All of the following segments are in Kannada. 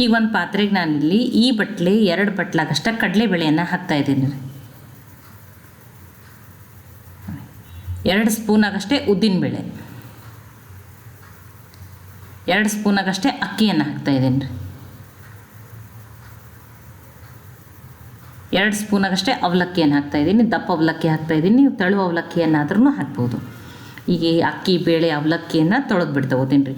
ಈಗ ಒಂದು ಪಾತ್ರೆಗೆ ನಾನಿಲ್ಲಿ ಈ ಬಟ್ಲೆ 2 ಬಟ್ಲಾಗಷ್ಟ ಕಡಲೆಬೇಳೆಯನ್ನು ಹಾಕ್ತಾಯಿದ್ದೀನಿ ರೀ. 2 ಸ್ಪೂನಾಗಷ್ಟೇ ಉದ್ದಿನಬೇಳೆ, 2 ಸ್ಪೂನಾಗಷ್ಟೇ ಅಕ್ಕಿಯನ್ನು ಹಾಕ್ತಾಯಿದ್ದೀನಿ ರೀ. 2 ಸ್ಪೂನಾಗಷ್ಟೇ ಅವಲಕ್ಕಿಯನ್ನು ಹಾಕ್ತಾಯಿದ್ದೀನಿ. ದಪ್ಪ ಅವಲಕ್ಕಿ ಹಾಕ್ತಾಯಿದ್ದೀನಿ, ನೀವು ತೆಳು ಅವಲಕ್ಕಿಯನ್ನಾದ್ರೂ ಹಾಕ್ಬೋದು. ಈಗ ಅಕ್ಕಿ ಬೇಳೆ ಅವಲಕ್ಕಿಯನ್ನು ತೊಳೆದ್ಬಿಟ್ಟು ತೊಗೋತೀನಿ ರೀ.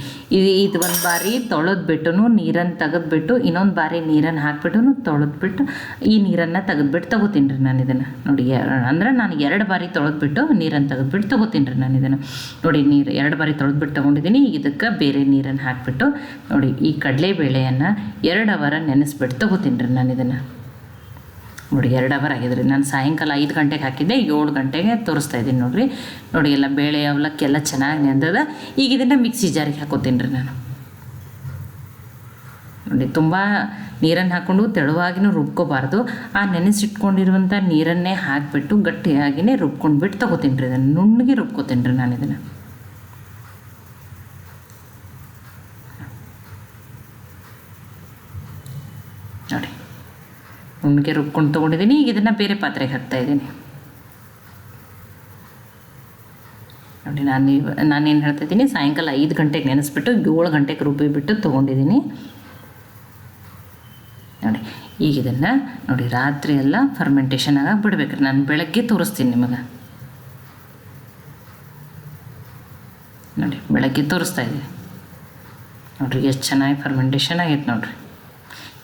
ಇದು ಒಂದು ಬಾರಿ ತೊಳೆದ್ಬಿಟ್ಟು ನೀರನ್ನು ತೆಗೆದ್ಬಿಟ್ಟು ಇನ್ನೊಂದು ಬಾರಿ ನೀರನ್ನು ಹಾಕ್ಬಿಟ್ಟು ತೊಳೆದ್ಬಿಟ್ಟು ಈ ನೀರನ್ನು ತೆಗೆದ್ಬಿಟ್ಟು ತೊಗೋತೀನಿ ರೀ ನಾನು ಇದನ್ನು. ನೋಡಿ ಅಂದರೆ ನಾನು 2 ಬಾರಿ ತೊಳೆದ್ಬಿಟ್ಟು ನೀರನ್ನು ತೆಗೆದ್ಬಿಟ್ಟು ತೊಗೋತೀನಿ ರೀ ನಾನು ಇದನ್ನು. ನೋಡಿ ನೀರು 2 ಬಾರಿ ತೊಳೆದ್ಬಿಟ್ಟು ತೊಗೊಂಡಿದ್ದೀನಿ. ಈಗ ಇದಕ್ಕೆ ಬೇರೆ ನೀರನ್ನು ಹಾಕಿಬಿಟ್ಟು ನೋಡಿ ಈ ಕಡಲೆಬೇಳೆಯನ್ನು 2 ಅವರ್ ನೆನೆಸ್ಬಿಟ್ಟು ತೊಗೋತೀನಿ ರೀ ನಾನು ಇದನ್ನು. ನೋಡಿ 2 ಅವರ್ ಆಗಿದ್ರಿ. ನಾನು ಸಾಯಂಕಾಲ 5 ಗಂಟೆಗೆ ಹಾಕಿದ್ದೆ, 7 ಗಂಟೆಗೆ ತೋರಿಸ್ತಾ ಇದ್ದೀನಿ ನೋಡಿರಿ. ನೋಡಿ ಎಲ್ಲ ಬೇಳೆ ಅವಲಕ್ಕಿ ಎಲ್ಲ ಚೆನ್ನಾಗಿ ನೆಂದದ. ಈಗ ಇದನ್ನು ಮಿಕ್ಸಿ ಜಾರಿಗೆ ಹಾಕೋತೀನಿ ರೀ ನಾನು. ನೋಡಿ ತುಂಬ ನೀರನ್ನು ಹಾಕ್ಕೊಂಡು ತೆಳುವಾಗಿನೂ ರುಬ್ಕೋಬಾರ್ದು. ಆ ನೆನೆಸಿಟ್ಕೊಂಡಿರುವಂಥ ನೀರನ್ನೇ ಹಾಕಿಬಿಟ್ಟು ಗಟ್ಟಿಯಾಗಿಯೇ ರುಬ್ಕೊಂಡ್ಬಿಟ್ಟು ತೊಗೋತೀನಿ ರೀ ಇದನ್ನು. ನುಣ್ಣಗೆ ರುಬ್ಕೋತೀನಿ ರೀ ನಾನು ಇದನ್ನು. ನೋಡಿ ನುಣ್ಣಗೆ ರುಬ್ಕೊಂಡು ತೊಗೊಂಡಿದ್ದೀನಿ. ಈಗ ಇದನ್ನು ಬೇರೆ ಪಾತ್ರೆಗೆ ಹಾಕ್ತಾಯಿದ್ದೀನಿ. ನೋಡಿ ನಾನೇನು ಹೇಳ್ತಾಯಿದ್ದೀನಿ, ಸಾಯಂಕಾಲ 5 ಗಂಟೆಗೆ ನೆನೆಸ್ಬಿಟ್ಟು 7 ಗಂಟೆಗೆ ರುಬ್ಬಿಬಿಟ್ಟು ತೊಗೊಂಡಿದ್ದೀನಿ. ನೋಡಿ ಈಗ ಇದನ್ನು ನೋಡಿ ರಾತ್ರಿ ಎಲ್ಲ ಫರ್ಮೆಂಟೇಷನ್ ಆಗಿ ಬಿಡ್ಬೇಕ್ರಿ. ನಾನು ಬೆಳಗ್ಗೆ ತೋರಿಸ್ತೀನಿ ನಿಮಗೆ. ನೋಡಿ ಬೆಳಗ್ಗೆ ತೋರಿಸ್ತಾ ಇದ್ದೀನಿ. ನೋಡಿರಿ ಎಷ್ಟು ಚೆನ್ನಾಗಿ ಫರ್ಮೆಂಟೇಷನ್ ಆಗೈತೆ ನೋಡಿರಿ.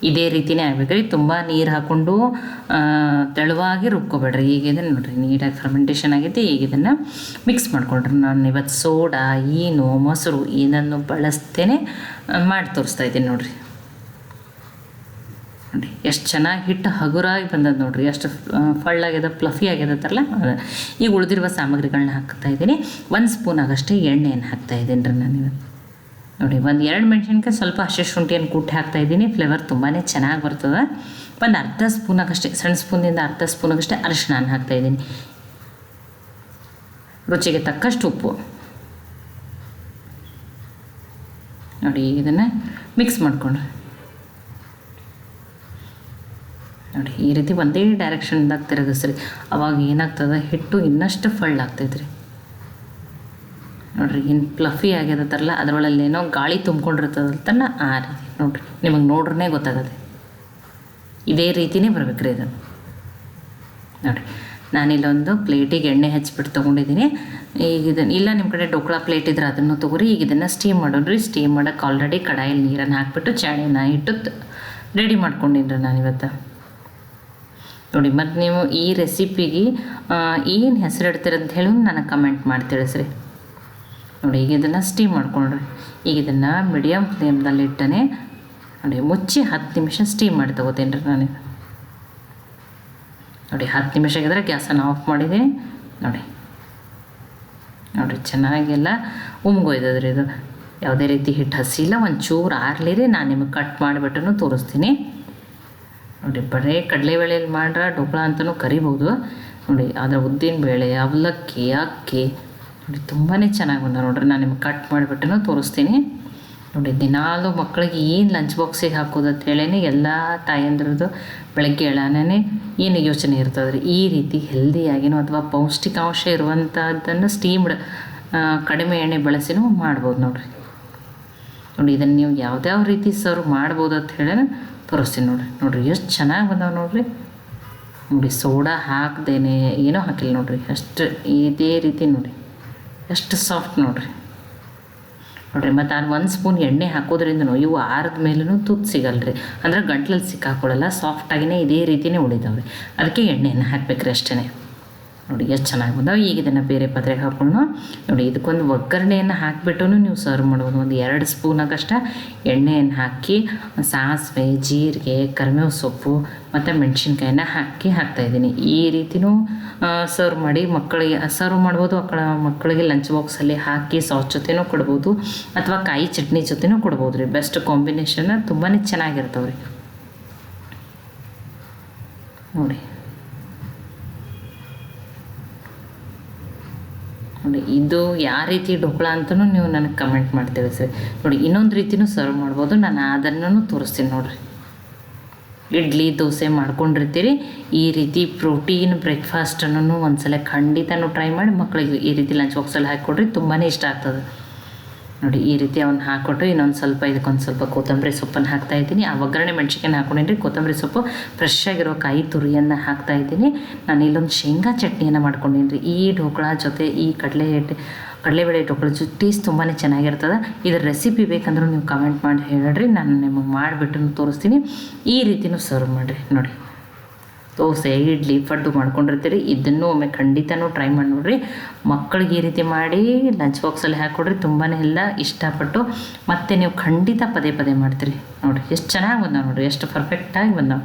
ಇದೇ ರೀತಿಯೇ ಆಗ್ಬೇಕ್ರಿ. ತುಂಬ ನೀರು ಹಾಕ್ಕೊಂಡು ತೆಳುವಾಗಿ ರುಬ್ಕೊಬೇಡ್ರಿ. ಈಗ ಇದನ್ನು ನೋಡಿರಿ ನೀಟಾಗಿ ಫರ್ಮೆಂಟೇಷನ್ ಆಗೈತೆ. ಈಗ ಇದನ್ನು ಮಿಕ್ಸ್ ಮಾಡಿಕೊಡ್ರಿ. ನಾನು ಇವತ್ತು ಸೋಡಾ, ಈನು, ಮೊಸರು ಏನನ್ನು ಬಳಸ್ತೇನೆ ಮಾಡಿ ತೋರಿಸ್ತಾ ಇದ್ದೀನಿ ನೋಡಿರಿ. ನೋಡಿ ಎಷ್ಟು ಚೆನ್ನಾಗಿ ಹಿಟ್ಟು ಹಗುರಾಗಿ ಬಂದದ್ದು ನೋಡಿರಿ. ಎಷ್ಟು ಫಳ್ಳಾಗ್ಯದ, ಫ್ಲಫಿ ಆಗ್ಯದತ್ತಲ್ಲ. ಈಗ ಉಳಿದಿರುವ ಸಾಮಗ್ರಿಗಳನ್ನ ಹಾಕ್ತಾಯಿದ್ದೀನಿ. 1 ಸ್ಪೂನ್ ಆಗಷ್ಟೇ ಎಣ್ಣೆಯನ್ನು ಹಾಕ್ತಾಯಿದ್ದೀನಿ ರೀ ನಾನು ಇವತ್ತು. ನೋಡಿ 2 ಮೆಣಸಿನ್ಕಾಯಿ ಸ್ವಲ್ಪ ಹಸಿ ಶುಂಠಿಯನ್ನು ಕುಟ್ಟಿ ಹಾಕ್ತಾಯಿದ್ದೀನಿ. ಫ್ಲೇವರ್ ತುಂಬಾ ಚೆನ್ನಾಗಿ ಬರ್ತದೆ. ಒಂದು ಅರ್ಧ ಸ್ಪೂನಾಗಷ್ಟೇ, ಸಣ್ಣ ಸ್ಪೂನಿಂದ ಅರ್ಧ ಸ್ಪೂನಾಗಷ್ಟೇ ಅರಿಶಿನ ಹಾಕ್ತಾಯಿದ್ದೀನಿ. ರುಚಿಗೆ ತಕ್ಕಷ್ಟು ಉಪ್ಪು. ನೋಡಿ ಇದನ್ನು ಮಿಕ್ಸ್ ಮಾಡಿಕೊಂಡ್ರಿ. ನೋಡಿ ಈ ರೀತಿ ಒಂದೇ ಡೈರೆಕ್ಷನ್ದಾಗ ತಿರುಗಿಸ್ರಿ. ಅವಾಗ ಏನಾಗ್ತದೆ, ಹಿಟ್ಟು ಇನ್ನಷ್ಟು ಫಳ್ಳಾಗ್ತೈತ್ರಿ. ನೋಡಿರಿ ಇನ್ನು ಫ್ಲಫಿ ಆಗ್ಯದತ್ತಲ್ಲ, ಅದರೊಳಲ್ಲೇನೋ ಗಾಳಿ ತುಂಬ್ಕೊಂಡಿರ್ತದಲ್ತಲ್ಲ, ಆ ರೀತಿ ನೋಡಿರಿ. ನಿಮಗೆ ನೋಡ್ರೇ ಗೊತ್ತಾಗತ್ತೆ. ಇದೇ ರೀತಿಯೇ ಬರ್ಬೇಕ್ರಿ ಇದು. ನೋಡಿ ನಾನಿಲ್ಲೊಂದು ಪ್ಲೇಟಿಗೆ ಎಣ್ಣೆ ಹಚ್ಬಿಟ್ಟು ತೊಗೊಂಡಿದ್ದೀನಿ. ಈಗ ಇದನ್ನು ಇಲ್ಲ ನಿಮ್ಮ ಕಡೆ ಡೋಕ್ಳಾ ಪ್ಲೇಟ್ ಇದ್ರೆ ಅದನ್ನು ತೊಗೊರಿ. ಈಗ ಇದನ್ನು ಸ್ಟೀಮ್ ಮಾಡೋಣ್ರಿ. ಸ್ಟೀಮ್ ಮಾಡೋಕ್ಕೆ ಆಲ್ರೆಡಿ ಕಡಾಯಲ್ಲಿ ನೀರನ್ನು ಹಾಕ್ಬಿಟ್ಟು ಚಾಣಿನ ಇಟ್ಟು ರೆಡಿ ಮಾಡ್ಕೊಂಡಿನಿ ನಾನಿವತ್ತು. ನೋಡಿ ಮತ್ತು ನೀವು ಈ ರೆಸಿಪಿಗೆ ಏನು ಹೆಸರು ಇಡ್ತೀರಂತ ಹೇಳಿ ನನಗೆ ಕಮೆಂಟ್ ಮಾಡಿ ತಿಳಿಸ್ರಿ. ನೋಡಿ ಈಗ ಇದನ್ನು ಸ್ಟೀಮ್ ಮಾಡ್ಕೊಂಡ್ರಿ. ಈಗ ಇದನ್ನು ಮೀಡಿಯಮ್ ಫ್ಲೇಮ್ದಲ್ಲಿ ಇಟ್ಟನೆ ನೋಡಿ ಮುಚ್ಚಿ 10 ನಿಮಿಷ ಸ್ಟೀಮ್ ಮಾಡಿ ತೊಗೋತೀನಿ ರೀ ನಾನು. ನೋಡಿ 10 ನಿಮಿಷ ಆಗಿದ್ರೆ ಗ್ಯಾಸನ್ನು ಆಫ್ ಮಾಡಿದ್ದೀನಿ. ನೋಡಿ ಚೆನ್ನಾಗೆಲ್ಲ ಉಮ್ಗೊಯ್ದದ್ರಿ ಇದು. ಯಾವುದೇ ರೀತಿ ಹಿಟ್ಟು ಹಸಿಲ್ಲ. ಒಂಚೂರು ಆರ್ಲಿರಿ, ನಾನು ನಿಮಗೆ ಕಟ್ ಮಾಡಿಬಿಟ್ಟು ತೋರಿಸ್ತೀನಿ. ನೋಡಿ ಬರೀ ಕಡಲೆಬೇಳೆಯಲ್ಲಿ ಮಾಡ್ರೆ ಡೋಕ್ಳಾ ಅಂತಲೂ ಕರಿಬೋದು. ನೋಡಿ ಅದರ ಉದ್ದಿನಬೇಳೆ, ಅವಲಕ್ಕಿ, ಅಕ್ಕಿ ನೋಡಿ ತುಂಬಾ ಚೆನ್ನಾಗಿ ಬಂದ ನೋಡ್ರಿ. ನಾನು ನಿಮ್ಗೆ ಕಟ್ ಮಾಡಿಬಿಟ್ಟು ತೋರಿಸ್ತೀನಿ. ನೋಡಿ ದಿನಾಲು ಮಕ್ಕಳಿಗೆ ಏನು ಲಂಚ್ ಬಾಕ್ಸಿಗೆ ಹಾಕೋದು ಅಂತ ಹೇಳೇ ಎಲ್ಲ ತಾಯಂದ್ರದ್ದು ಬೆಳಗ್ಗೆ ಎಳಾನೇ ಏನು ಯೋಚನೆ ಇರ್ತದೆ ರೀ. ಈ ರೀತಿ ಹೆಲ್ದಿಯಾಗಿನೋ ಅಥವಾ ಪೌಷ್ಟಿಕಾಂಶ ಇರುವಂಥದ್ದನ್ನು ಸ್ಟೀಮ್ಡ್ ಕಡಿಮೆ ಎಣ್ಣೆ ಬಳಸಿನೂ ಮಾಡ್ಬೋದು ನೋಡಿರಿ. ನೋಡಿ ಇದನ್ನು ನೀವು ಯಾವ್ಯಾವ ರೀತಿ ಸರ್ವ್ ಮಾಡ್ಬೋದು ಅಂತ ಹೇಳಿ ತೋರಿಸ್ತೀನಿ ನೋಡಿರಿ ಎಷ್ಟು ಚೆನ್ನಾಗಿ ಬಂದಾವೆ ನೋಡಿರಿ. ನೋಡಿ ಸೋಡಾ ಹಾಕ್ದೇನೆ ಏನೋ ಹಾಕಿಲ್ಲ ನೋಡಿರಿ. ಅಷ್ಟು ಇದೇ ರೀತಿ ನೋಡಿ ಎಷ್ಟು ಸಾಫ್ಟ್ ನೋಡಿರಿ. ಮತ್ತು ಅದು 1 ಸ್ಪೂನ್ ಎಣ್ಣೆ ಹಾಕೋದ್ರಿಂದನೂ ಇವು ಆರಿದ ಮೇಲೂ ತುತ್ತು ಸಿಗಲ್ರಿ. ಅಂದ್ರೆ ಗಂಟ್ಲಲ್ಲಿ ಸಿಕ್ಕಾಕೊಳ್ಳಲ್ಲ, ಸಾಫ್ಟಾಗಿಯೇ ಇದೇ ರೀತಿಯೇ ಉಳಿತಾವೆ ರೀ. ಅದಕ್ಕೆ ಎಣ್ಣೆಯನ್ನು ಹಾಕ್ಬೇಕ್ರಿ ಅಷ್ಟೇ. ನೋಡಿ ಎಷ್ಟು ಚೆನ್ನಾಗಿ ಬಂದಾವೆ. ಈಗ ಇದನ್ನು ಬೇರೆ ಪಾತ್ರೆಗೆ ಹಾಕ್ಕೊಂಡು ನೋಡಿ ಇದಕ್ಕೊಂದು ಒಗ್ಗರಣೆಯನ್ನು ಹಾಕಿಬಿಟ್ಟು ನೀವು ಸರ್ವ್ ಮಾಡ್ಬೋದು. ಒಂದು 2 ಸ್ಪೂನಾಗಷ್ಟು ಎಣ್ಣೆಯನ್ನು ಹಾಕಿ ಸಾಸಿವೆ, ಜೀರಿಗೆ, ಕರಿಬೇವು ಸೊಪ್ಪು ಮತ್ತು ಮೆಣಸಿನ್ಕಾಯಿನ ಹಾಕ್ತಾಯಿದ್ದೀನಿ. ಈ ರೀತಿಯೂ ಸರ್ವ್ ಮಾಡಿ ಮಕ್ಕಳಿಗೆ ಸರ್ವ್ ಮಾಡ್ಬೋದು. ಮಕ್ಕಳಿಗೆ ಲಂಚ್ ಬಾಕ್ಸಲ್ಲಿ ಹಾಕಿ ಸಾಸ್ ಜೊತೆನೂ ಕೊಡ್ಬೋದು ಅಥವಾ ಕಾಯಿ ಚಟ್ನಿ ಜೊತೆನೂ ಕೊಡ್ಬೋದು ರೀ. ಬೆಸ್ಟ್ ಕಾಂಬಿನೇಷನ್ ತುಂಬಾ ಚೆನ್ನಾಗಿರ್ತಾವೆ ರೀ. ನೋಡಿ ನೋಡಿ ಇದು ಯಾವ ರೀತಿ ಢೋಕ್ಳಾ ಅಂತಲೂ ನೀವು ನನಗೆ ಕಮೆಂಟ್ ಮಾಡಿ ತಿಳಿಸ್ರಿ. ನೋಡಿ ಇನ್ನೊಂದು ರೀತಿಯೂ ಸರ್ವ್ ಮಾಡ್ಬೋದು, ನಾನು ಅದನ್ನು ತೋರಿಸ್ತೀನಿ ನೋಡಿರಿ. ಇಡ್ಲಿ ದೋಸೆ ಮಾಡ್ಕೊಂಡಿರ್ತೀರಿ, ಈ ರೀತಿ ಪ್ರೋಟೀನ್ ಬ್ರೇಕ್ಫಾಸ್ಟನ್ನು ಒಂದ್ಸಲ ಖಂಡಿತನೂ ಟ್ರೈ ಮಾಡಿ ಮಕ್ಕಳಿಗೆ ಈ ರೀತಿ ಲಂಚ್ ಬಾಕ್ಸಲ್ಲಿ ಹಾಕಿಕೊಡ್ರಿ, ತುಂಬಾ ಇಷ್ಟ ಆಗ್ತದೆ. ನೋಡಿ ಈ ರೀತಿ ಅವ್ನು ಹಾಕ್ಕೊಟ್ಟು ಇನ್ನೊಂದು ಸ್ವಲ್ಪ ಇದಕ್ಕೊಂದು ಸ್ವಲ್ಪ ಕೊತ್ತಂಬರಿ ಸೊಪ್ಪನ್ನು ಹಾಕ್ತಾಯಿದ್ದೀನಿ. ಆ ಒಗ್ಗರಣೆ ಮೆಣ್ಸಿನ್ಕಾಯಿ ಹಾಕ್ಕೊಂಡಿನಿ, ಕೊತ್ತಂಬರಿ ಸೊಪ್ಪು ಫ್ರೆಶ್ ಆಗಿರೋ ಕಾಯಿ ತುರಿಯನ್ನು ಹಾಕ್ತಾಯಿದ್ದೀನಿ. ನಾನು ಇಲ್ಲೊಂದು ಶೇಂಗಾ ಚಟ್ನಿಯನ್ನು ಮಾಡ್ಕೊಂಡಿನಿ ರೀ. ಈ ಢೋಕ್ಳಾ ಜೊತೆ ಈ ಕಡಲೆಬೇಳೆ ಢೋಕ್ಳಾ ಜೊತೆ ಟೇಸ್ಟ್ ತುಂಬಾ ಚೆನ್ನಾಗಿರ್ತದೆ. ಇದರ ರೆಸಿಪಿ ಬೇಕಂದ್ರೂ ನೀವು ಕಮೆಂಟ್ ಮಾಡಿ ಹೇಳ್ರಿ, ನಾನು ನಿಮಗೆ ಮಾಡಿಬಿಟ್ಟು ತೋರಿಸ್ತೀನಿ. ಈ ರೀತಿಯೂ ಸರ್ವ್ ಮಾಡಿರಿ. ನೋಡಿ ದೋಸೆ ಇಡ್ಲಿ ಪಡ್ಡು ಮಾಡ್ಕೊಂಡಿರ್ತೀರಿ, ಇದನ್ನು ಒಮ್ಮೆ ಖಂಡಿತನೂ ಟ್ರೈ ಮಾಡಿ ನೋಡಿರಿ. ಮಕ್ಕಳಿಗೆ ಈ ರೀತಿ ಮಾಡಿ ಲಂಚ್ ಬಾಕ್ಸಲ್ಲಿ ಹಾಕ್ಕೊಡ್ರಿ, ತುಂಬಾ ಎಲ್ಲ ಇಷ್ಟಪಟ್ಟು ಮತ್ತು ನೀವು ಖಂಡಿತ ಪದೇ ಪದೇ ಮಾಡ್ತೀರಿ. ನೋಡಿರಿ ಎಷ್ಟು ಚೆನ್ನಾಗಿ ಬಂದಾವೆ, ನೋಡಿರಿ ಎಷ್ಟು ಪರ್ಫೆಕ್ಟಾಗಿ ಬಂದಾವೆ.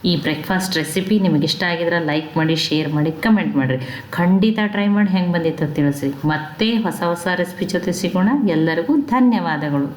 ಈ ಬ್ರೇಕ್ಫಾಸ್ಟ್ ರೆಸಿಪಿ ನಿಮಗೆ ಇಷ್ಟ ಆಗಿದ್ರೆ ಲೈಕ್ ಮಾಡಿ, ಶೇರ್ ಮಾಡಿ, ಕಮೆಂಟ್ ಮಾಡಿರಿ. ಖಂಡಿತ ಟ್ರೈ ಮಾಡಿ ಹೆಂಗೆ ಬಂದಿತ್ತು ತಿಳಿಸಿ. ಮತ್ತೆ ಹೊಸ ಹೊಸ ರೆಸಿಪಿ ಜೊತೆ ಸಿಗೋಣ. ಎಲ್ಲರಿಗೂ ಧನ್ಯವಾದಗಳು.